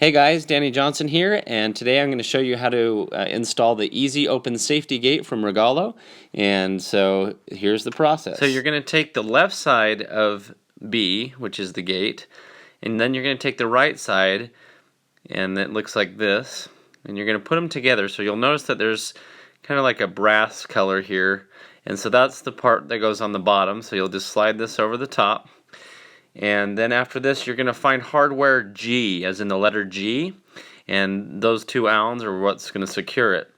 Hey guys, Danny Johnson here, and today I'm going to show you how to install the Easy Open Safety Gate from Regalo. And so here's the process. So you're going to take the left side of B, which is the gate, and then you're going to take the right side, and it looks like this, and you're going to put them together. So you'll notice that there's kind of like a brass color here, and so that's the part that goes on the bottom. So you'll just slide this over the top. And then after this, you're going to find hardware G, as in the letter G, and those two Allens are what's going to secure it.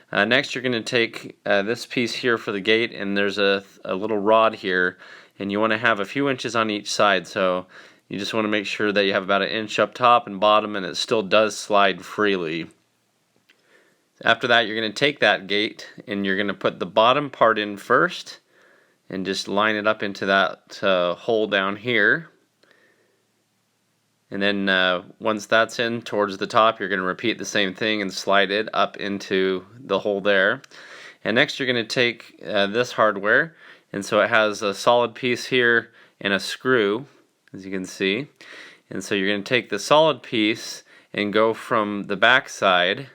Next, you're going to take this piece here for the gate, and there's a little rod here, and you want to have a few inches on each side, so you just want to make sure that you have about an inch up top and bottom, and it still does slide freely. After that, you're going to take that gate, and you're going to put the bottom part in first, and just line it up into that hole down here. And then once that's in towards the top, you're going to repeat the same thing and slide it up into the hole there. And next you're going to take this hardware, and so it has a solid piece here and a screw, as you can see. And so you're going to take the solid piece and go from the back side.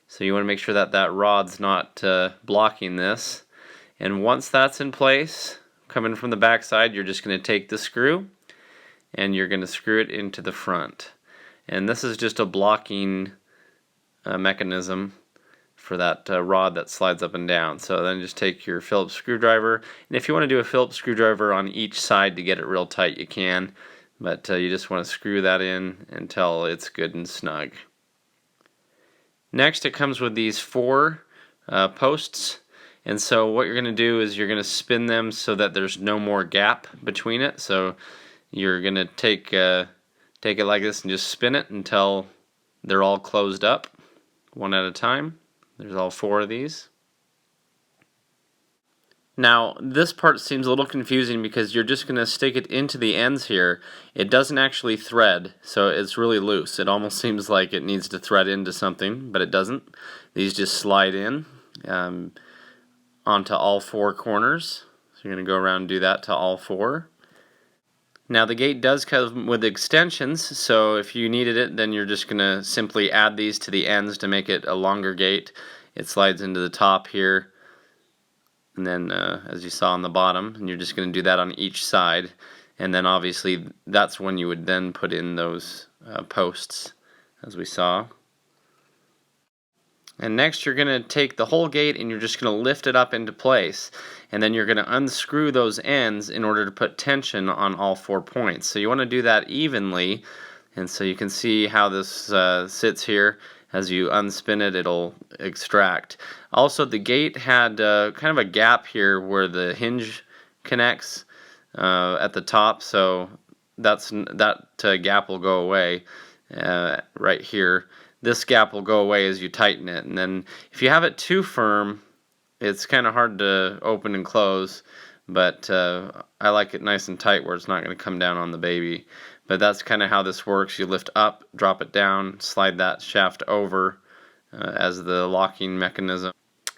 So you want to make sure that that rod's not blocking this. And once that's in place, coming from the back side, you're just going to take the screw and you're going to screw it into the front. And this is just a blocking mechanism for that rod that slides up and down. So then just take your Phillips screwdriver, and if you want to do a Phillips screwdriver on each side to get it real tight, you can, but you just want to screw that in until it's good and snug. Next, it comes with these four posts. And so what you're going to do is you're going to spin them so that there's no more gap between it. So you're going to take it like this and just spin it until they're all closed up, one at a time. There's all four of these. Now this part seems a little confusing because you're just going to stick it into the ends here. It doesn't actually thread, so it's really loose. It almost seems like it needs to thread into something, but it doesn't. These just slide in onto all four corners. So you're going to go around and do that to all four. Now the gate does come with extensions, so if you needed it, then you're just going to simply add these to the ends to make it a longer gate. It slides into the top here, and then as you saw on the bottom, and you're just going to do that on each side. And then obviously that's when you would then put in those posts, as we saw. And next you're going to take the whole gate and you're just going to lift it up into place, and then you're going to unscrew those ends in order to put tension on all 4 points. So you want to do that evenly, and so you can see how this sits here. As you unspin it, it'll extract. Also, the gate had kind of a gap here where the hinge connects at the top, so that gap will go away right here. This gap will go away as you tighten it, and then if you have it too firm, it's kind of hard to open and close, but I like it nice and tight where it's not going to come down on the baby. But that's kind of how this works. You lift up, drop it down, slide that shaft over as the locking mechanism.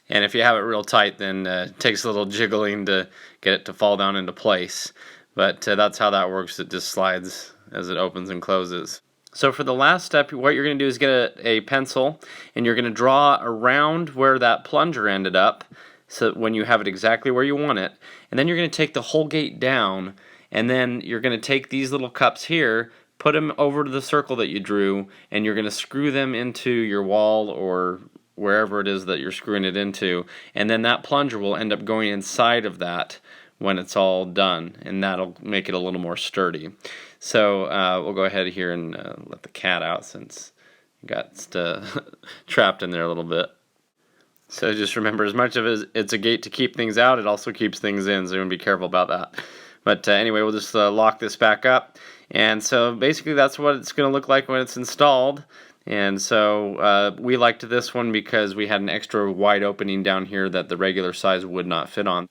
And if you have it real tight, then it takes a little jiggling to get it to fall down into place. But that's how that works. It just slides as it opens and closes. So for the last step, what you're going to do is get a pencil, and you're going to draw around where that plunger ended up, so when you have it exactly where you want it. And then you're going to take the whole gate down, and then you're going to take these little cups here, put them over to the circle that you drew, and you're going to screw them into your wall or wherever it is that you're screwing it into, and then that plunger will end up going inside of that when it's all done, and that'll make it a little more sturdy. So we'll go ahead here and let the cat out since it got trapped in there a little bit. So just remember, as much of it's a gate to keep things out, it also keeps things in, so you want to be careful about that. But anyway, we'll just lock this back up. And so basically that's what it's going to look like when it's installed. And so we liked this one because we had an extra wide opening down here that the regular size would not fit on.